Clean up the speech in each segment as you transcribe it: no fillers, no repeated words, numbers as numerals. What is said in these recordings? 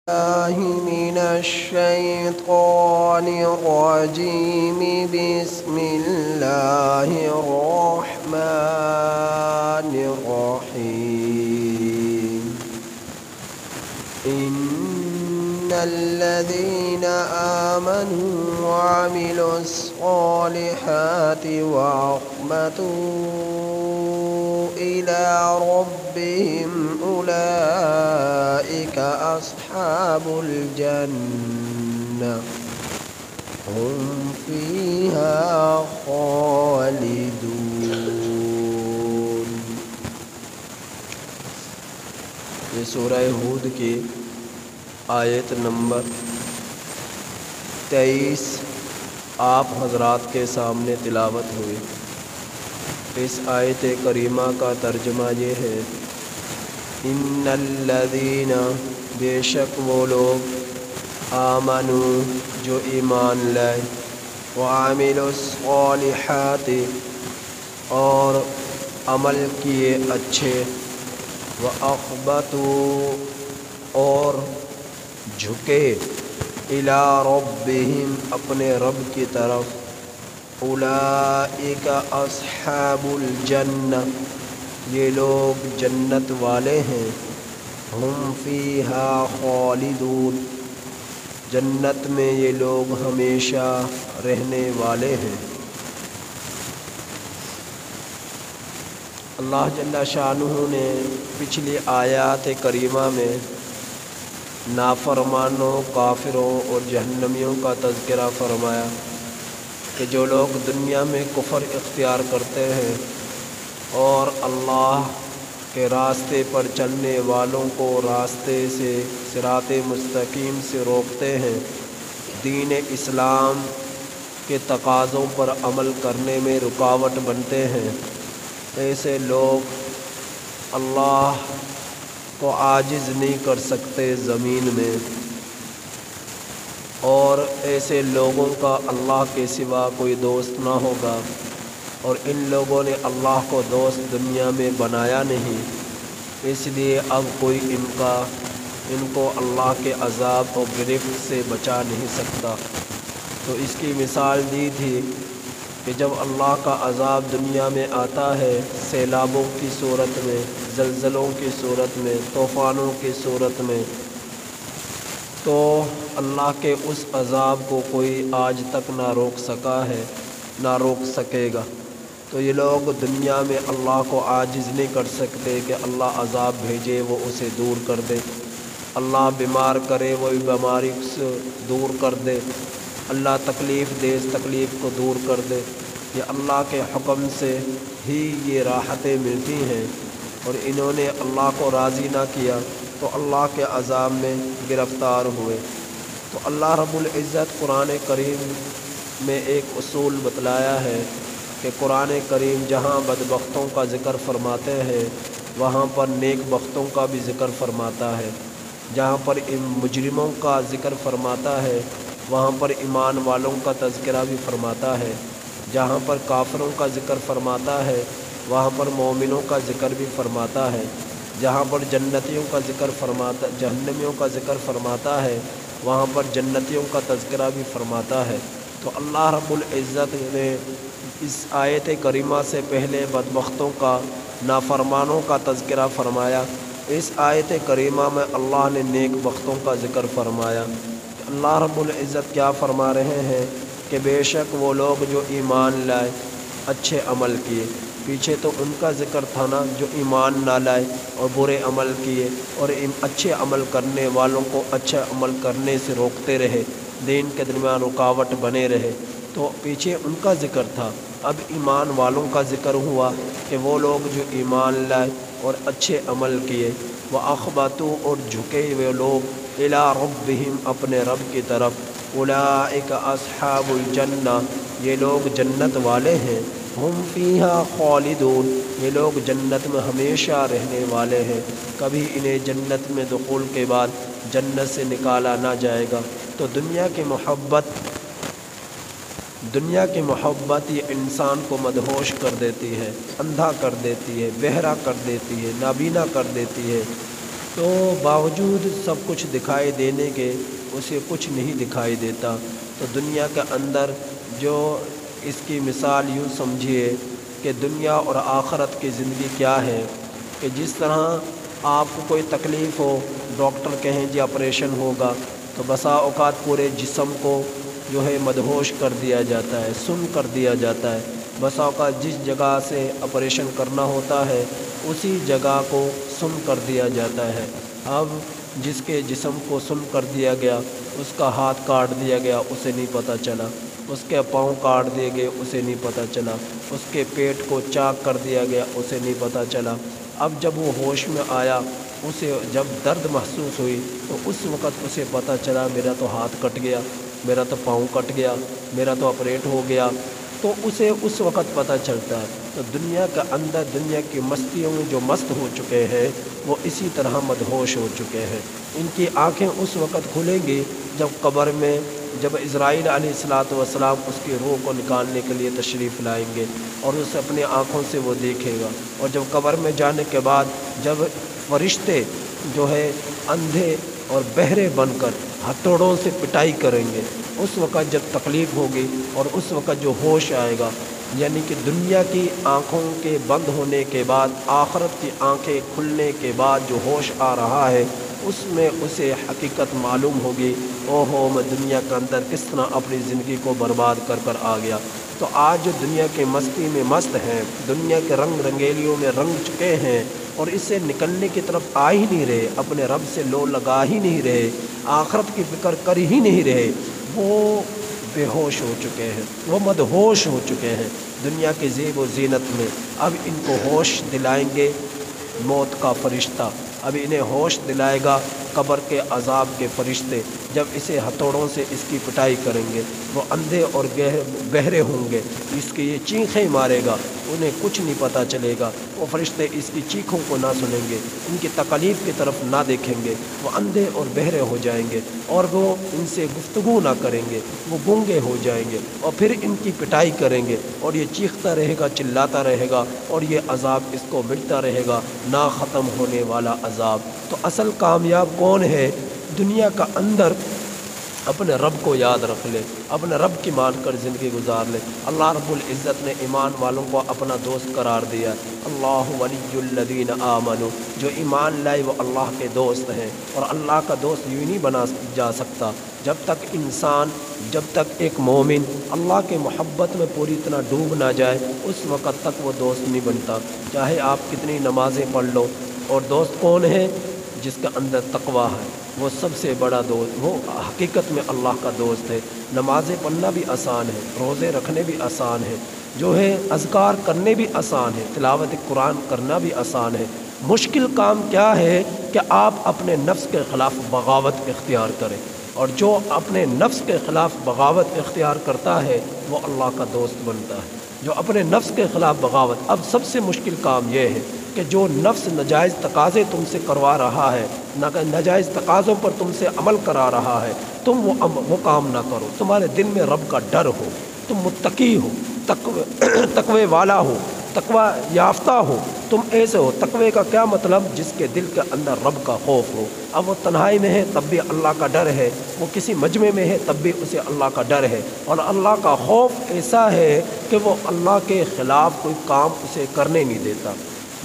الله من الشيطان الرجيم. بسم الله الرحمن الرحيم. إن الذين آمنوا وعملوا الصالحات وأخبتوا إلى ربهم أولئك أصحاب الجنة هم فيها خالدون. یہ سورہ ہود کی آیت نمبر 23 آپ حضرات کے سامنے تلاوت ہوئی۔ اس آیت کریمہ کا ترجمہ یہ ہے، ان الذین، بے شک وہ لوگ، آمنوا جو ایمان لائے، وعملوا الصالحات اور عمل کیے اچھے، واخبتوا اور جھکے، الی ربہم اپنے رب کی طرف، اولئک اصحاب الجنہ یہ لوگ جنت والے ہیں، ہم فیہا خالدون جنت میں یہ لوگ ہمیشہ رہنے والے ہیں۔ اللہ جل شانہ نے پچھلی آیات کریمہ میں نافرمانوں، کافروں اور جہنمیوں کا تذکرہ فرمایا کہ جو لوگ دنیا میں کفر اختیار کرتے ہیں اور اللہ کے راستے پر چلنے والوں کو راستے سے، صراط مستقیم سے روکتے ہیں، دین اسلام کے تقاضوں پر عمل کرنے میں رکاوٹ بنتے ہیں، ایسے لوگ اللہ کو عاجز نہیں کر سکتے زمین میں، اور ایسے لوگوں کا اللہ کے سوا کوئی دوست نہ ہوگا، اور ان لوگوں نے اللہ کو دوست دنیا میں بنایا نہیں، اس لیے اب کوئی ان کو اللہ کے عذاب و گرفت سے بچا نہیں سکتا۔ تو اس کی مثال دی تھی کہ جب اللہ کا عذاب دنیا میں آتا ہے، سیلابوں کی صورت میں، زلزلوں کی صورت میں، طوفانوں کی صورت میں، تو اللہ کے اس عذاب کو کوئی آج تک نہ روک سکا ہے، نہ روک سکے گا۔ تو یہ لوگ دنیا میں اللہ کو عاجز نہیں کر سکتے کہ اللہ عذاب بھیجے وہ اسے دور کر دے، اللہ بیمار کرے وہ بیماری سے دور کر دے، اللہ تکلیف دے اس تکلیف کو دور کر دے۔ یہ اللہ کے حکم سے ہی یہ راحتیں ملتی ہیں، اور انہوں نے اللہ کو راضی نہ کیا تو اللہ کے عذاب میں گرفتار ہوئے۔ تو اللہ رب العزت قرآن کریم میں ایک اصول بتلایا ہے کہ قرآن کریم جہاں بدبختوں کا ذکر فرماتے ہیں وہاں پر نیک بختوں کا بھی ذکر فرماتا ہے، جہاں پر مجرموں کا ذکر فرماتا ہے وہاں پر ایمان والوں کا تذکرہ بھی فرماتا ہے، جہاں پر کافروں کا ذکر فرماتا ہے وہاں پر مومنوں کا ذکر بھی فرماتا ہے، جہاں پر جہنمیوں کا ذکر فرماتا ہے وہاں پر جنتیوں کا تذکرہ بھی فرماتا ہے۔ تو اللہ رب العزت نے اس آیت کریمہ سے پہلے بدبختوں کا، نافرمانوں کا تذکرہ فرمایا، اس آیت کریمہ میں اللہ نے نیک بختوں کا ذکر فرمایا۔ اللہ رب العزت کیا فرما رہے ہیں کہ بے شک وہ لوگ جو ایمان لائے، اچھے عمل کیے، پیچھے تو ان کا ذکر تھا نا جو ایمان نہ لائے اور برے عمل کیے، اور ان اچھے عمل کرنے والوں کو اچھا عمل کرنے سے روکتے رہے، دین کے درمیان رکاوٹ بنے رہے، تو پیچھے ان کا ذکر تھا۔ اب ایمان والوں کا ذکر ہوا کہ وہ لوگ جو ایمان لائے اور اچھے عمل کیے، وَأَخْبَتُوا اور جھکے ہوئے لوگ، اِلَىٰ رَبِّهِمْ اپنے رب کی طرف، اولئک اصحاب الجنہ یہ لوگ جنت والے ہیں، ہم فیہا خالدون یہ لوگ جنت میں ہمیشہ رہنے والے ہیں، کبھی انہیں جنت میں دخول کے بعد جنت سے نکالا نہ جائے گا۔ تو دنیا کی محبت یہ انسان کو مدہوش کر دیتی ہے، اندھا کر دیتی ہے، بہرا کر دیتی ہے، نابینا کر دیتی ہے۔ تو باوجود سب کچھ دکھائی دینے کے اسے کچھ نہیں دکھائی دیتا۔ تو دنیا کے اندر جو اس کی مثال یوں سمجھیے کہ دنیا اور آخرت کی زندگی کیا ہے کہ جس طرح آپ کو کوئی تکلیف ہو، ڈاکٹر کہیں جی آپریشن ہوگا، تو بسا اوقات پورے جسم کو جو ہے مدہوش کر دیا جاتا ہے، سن کر دیا جاتا ہے۔ بسا اوقات جس جگہ سے آپریشن کرنا ہوتا ہے اسی جگہ کو سن کر دیا جاتا ہے۔ اب جس کے جسم کو سن کر دیا گیا، اس کا ہاتھ کاٹ دیا گیا، اسے نہیں پتہ چلا، اس کے پاؤں کاٹ دیے گئے، اسے نہیں پتہ چلا، اس کے پیٹ کو چاک کر دیا گیا، اسے نہیں پتہ چلا۔ اب جب وہ ہوش میں آیا، اسے جب درد محسوس ہوئی تو اس وقت اسے پتہ چلا میرا تو ہاتھ کٹ گیا، میرا تو پاؤں کٹ گیا، میرا تو آپریٹ ہو گیا، تو اسے اس وقت پتہ چلتا ہے۔ تو دنیا کے اندر دنیا کی مستیوں میں جو مست ہو چکے ہیں وہ اسی طرح مدہوش ہو چکے ہیں۔ ان کی آنکھیں اس وقت کھلیں گی جب قبر میں جب اسرائیل علیہ السلام اس کی روح کو نکالنے کے لیے تشریف لائیں گے اور اسے اپنی آنکھوں سے وہ دیکھے گا، اور جب قبر میں جانے کے بعد جب فرشتے جو ہے اندھے اور بہرے بن کر ہتھوڑوں سے پٹائی کریں گے، اس وقت جب تکلیف ہوگی اور اس وقت جو ہوش آئے گا، یعنی کہ دنیا کی آنکھوں کے بند ہونے کے بعد آخرت کی آنکھیں کھلنے کے بعد جو ہوش آ رہا ہے، اس میں اسے حقیقت معلوم ہوگی، او ہو میں دنیا کے اندر کس طرح اپنی زندگی کو برباد کر آ گیا۔ تو آج جو دنیا کے مستی میں مست ہیں، دنیا کے رنگ رنگیلیوں میں رنگ چکے ہیں اور اس سے نکلنے کی طرف آ ہی نہیں رہے، اپنے رب سے لو لگا ہی نہیں رہے، آخرت کی فکر کر ہی نہیں رہے، وہ بے ہوش ہو چکے ہیں، وہ مدہوش ہو چکے ہیں دنیا کے زیب و زینت میں۔ اب ان کو ہوش دلائیں گے موت کا فرشتہ، اب انہیں ہوش دلائے گا قبر کے عذاب کے فرشتے، جب اسے ہتھوڑوں سے اس کی پٹائی کریں گے، وہ اندھے اور بہرے ہوں گے، اس کی یہ چیخیں مارے گا، انہیں کچھ نہیں پتہ چلے گا، وہ فرشتے اس کی چیخوں کو نہ سنیں گے، ان کی تکلیف کی طرف نہ دیکھیں گے، وہ اندھے اور بہرے ہو جائیں گے اور وہ ان سے گفتگو نہ کریں گے، وہ گونگے ہو جائیں گے اور پھر ان کی پٹائی کریں گے اور یہ چیختا رہے گا، چلاتا رہے گا اور یہ عذاب اس کو ملتا رہے گا، نہ ختم ہونے والا عذاب۔ تو اصل کامیاب کون ہے؟ دنیا کا اندر اپنے رب کو یاد رکھ لے، اپنے رب کی مان کر زندگی گزار لے۔ اللہ رب العزت نے ایمان والوں کو اپنا دوست قرار دیا۔ اللہ ولی الذین آمنوا، جو ایمان لائے وہ اللہ کے دوست ہیں، اور اللہ کا دوست یوں نہیں بنا جا سکتا جب تک انسان، جب تک ایک مومن اللہ کے محبت میں پوری طرح ڈوب نہ جائے، اس وقت تک وہ دوست نہیں بنتا، چاہے آپ کتنی نمازیں پڑھ لو۔ اور دوست کون ہے؟ جس کے اندر تقویٰ ہے، وہ سب سے بڑا دوست، وہ حقیقت میں اللہ کا دوست ہے۔ نمازیں پڑھنا بھی آسان ہے، روزے رکھنے بھی آسان ہے، جو ہے اذکار کرنے بھی آسان ہے، تلاوت قرآن کرنا بھی آسان ہے۔ مشکل کام کیا ہے کہ آپ اپنے نفس کے خلاف بغاوت اختیار کریں، اور جو اپنے نفس کے خلاف بغاوت اختیار کرتا ہے وہ اللہ کا دوست بنتا ہے۔ جو اپنے نفس کے خلاف بغاوت، اب سب سے مشکل کام یہ ہے کہ جو نفس ناجائز تقاضے تم سے کروا رہا ہے، ناجائز تقاضوں پر تم سے عمل کرا رہا ہے، تم وہ کام نہ کرو، تمہارے دل میں رب کا ڈر ہو، تم متقی ہو، تقوی والا ہو، تقوی یافتہ ہو، تم ایسے ہو۔ تقوی کا کیا مطلب؟ جس کے دل کے اندر رب کا خوف ہو، اب وہ تنہائی میں ہے تب بھی اللہ کا ڈر ہے، وہ کسی مجمع میں ہے تب بھی اسے اللہ کا ڈر ہے، اور اللہ کا خوف ایسا ہے کہ وہ اللہ کے خلاف کوئی کام اسے کرنے نہیں دیتا،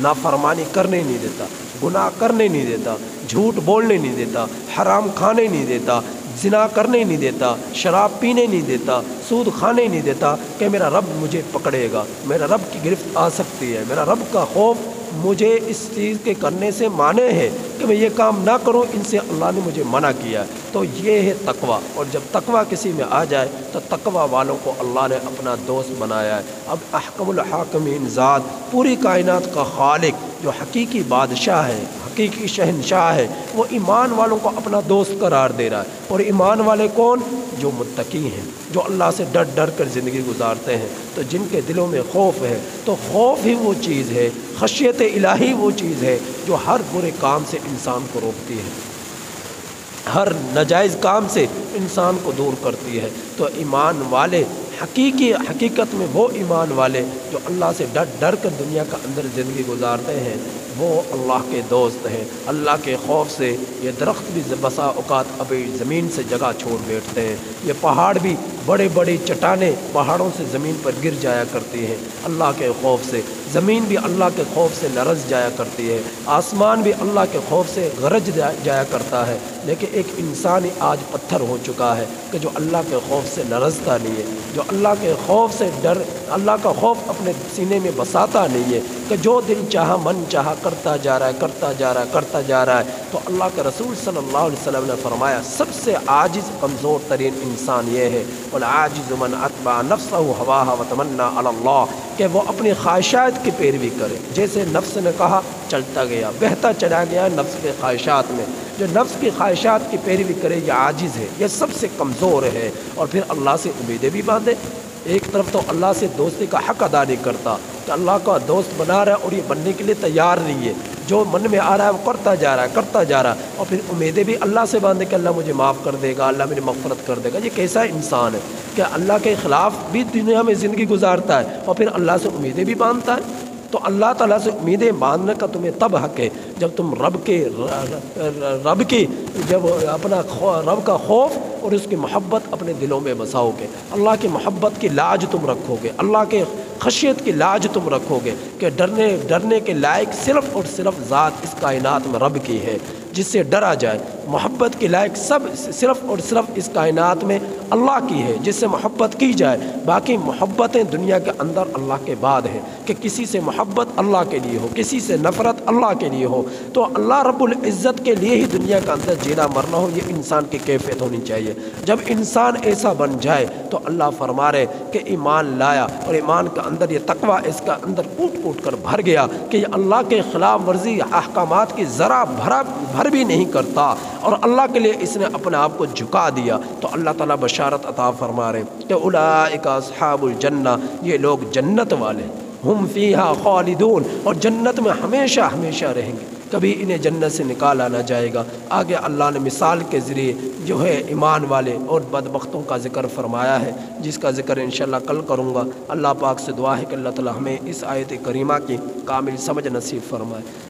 نافرمانی کرنے نہیں دیتا، گناہ کرنے نہیں دیتا، جھوٹ بولنے نہیں دیتا، حرام کھانے نہیں دیتا، زنا کرنے نہیں دیتا، شراب پینے نہیں دیتا، سود کھانے نہیں دیتا، کہ میرا رب مجھے پکڑے گا، میرا رب کی گرفت آ سکتی ہے، میرا رب کا خوف مجھے اس چیز کے کرنے سے مانے ہے کہ میں یہ کام نہ کروں، ان سے اللہ نے مجھے منع کیا ہے۔ تو یہ ہے تقویٰ، اور جب تقویٰ کسی میں آ جائے تو تقویٰ والوں کو اللہ نے اپنا دوست بنایا ہے۔ اب احکم الحاکمین ذات، پوری کائنات کا خالق، جو حقیقی بادشاہ ہے، حقیقی شہنشاہ ہے، وہ ایمان والوں کو اپنا دوست قرار دے رہا ہے۔ اور ایمان والے کون؟ جو متقی ہیں، جو اللہ سے ڈر ڈر کر زندگی گزارتے ہیں، تو جن کے دلوں میں خوف ہے، تو خوف ہی وہ چیز ہے، خشیت الہی وہ چیز ہے جو ہر برے کام سے انسان کو روکتی ہے، ہر ناجائز کام سے انسان کو دور کرتی ہے۔ تو ایمان والے حقیقت میں وہ ایمان والے جو اللہ سے ڈر ڈر کر دنیا کا اندر زندگی گزارتے ہیں، وہ اللہ کے دوست ہیں۔ اللہ کے خوف سے یہ درخت بھی بسا اوقات ابھی زمین سے جگہ چھوڑ بیٹھتے ہیں، یہ پہاڑ بھی بڑے بڑی چٹانیں پہاڑوں سے زمین پر گر جایا کرتی ہیں اللہ کے خوف سے، زمین بھی اللہ کے خوف سے لرز جایا کرتی ہے، آسمان بھی اللہ کے خوف سے گرج جایا کرتا ہے۔ لیکن ایک انسان ہی آج پتھر ہو چکا ہے کہ جو اللہ کے خوف سے لرزتا نہیں ہے، جو اللہ کے خوف سے اللہ کا خوف اپنے سینے میں بساتا نہیں ہے، کہ جو دل چاہا من چاہا کرتا جا رہا ہے کرتا جا رہا ہے۔ تو اللہ کے رسول صلی اللہ علیہ وسلم نے فرمایا سب سے عاجز کمزور ترین انسان یہ ہے، والعاجز من اتبع نفسہ ہواها وتمنى علی اللہ، کہ وہ اپنی خواہشات کی پیروی کرے۔ جیسے نفس نے کہا چلتا گیا، بہتا چلا گیا نفس کے خواہشات میں، جو نفس کی خواہشات کی پیروی کرے یہ عاجز ہے، یہ سب سے کمزور ہے۔ اور پھر اللہ سے امیدیں بھی باندھے، ایک طرف تو اللہ سے دوستی کا حق ادا نہیں کرتا کہ اللہ کا دوست بنا رہا ہے اور یہ بننے کے لیے تیار نہیں ہے، جو من میں آ رہا ہے وہ کرتا جا رہا ہے، اور پھر امیدیں بھی اللہ سے باندھے کہ اللہ مجھے معاف کر دے گا، اللہ میری مغفرت کر دے گا۔ یہ کیسا انسان ہے کہ اللہ کے خلاف بھی دنیا میں زندگی گزارتا ہے اور پھر اللہ سے امیدیں بھی باندھتا ہے؟ تو اللہ تعالیٰ سے امیدیں باندھنے کا تمہیں تب حق ہے جب تم رب کی جب اپنا رب کا خوف اور اس کی محبت اپنے دلوں میں بساؤ گے، اللہ کی محبت کی لاج تم رکھو گے، اللہ کے خشیت کی لاج تم رکھو گے کہ ڈرنے کے لائق صرف اور صرف ذات اس کائنات میں رب کی ہے جس سے ڈرا جائے، محبت کی لائق صرف اور صرف اس کائنات میں اللہ کی ہے جس سے محبت کی جائے۔ باقی محبتیں دنیا کے اندر اللہ کے بعد ہیں کہ کسی سے محبت اللہ کے لیے ہو، کسی سے نفرت اللہ کے لیے ہو، تو اللہ رب العزت کے لیے ہی دنیا کے اندر جینا مرنا ہو، یہ انسان کی کیفیت ہونی چاہیے۔ جب انسان ایسا بن جائے تو اللہ فرما رہے کہ ایمان لایا اور ایمان کے اندر یہ تقوی اس کا اندر کوٹ کر بھر گیا کہ یہ اللہ کے خلاف ورزی احکامات کی ذرا بھر بھی نہیں کرتا اور اللہ کے لیے اس نے اپنے آپ کو جھکا دیا، تو اللہ تعالیٰ بشارت عطا فرما رہے کہ اولئک اصحاب الجنہ، یہ لوگ جنت والے، ہم فیہا خالدون، اور جنت میں ہمیشہ ہمیشہ رہیں گے، کبھی انہیں جنت سے نکالا نہ جائے گا۔ آگے اللہ نے مثال کے ذریعے جو ہے ایمان والے اور بدبختوں کا ذکر فرمایا ہے، جس کا ذکر انشاءاللہ کل کروں گا۔ اللہ پاک سے دعا ہے کہ اللہ تعالیٰ ہمیں اس آیت کریمہ کی کامل سمجھ نصیب فرمائے۔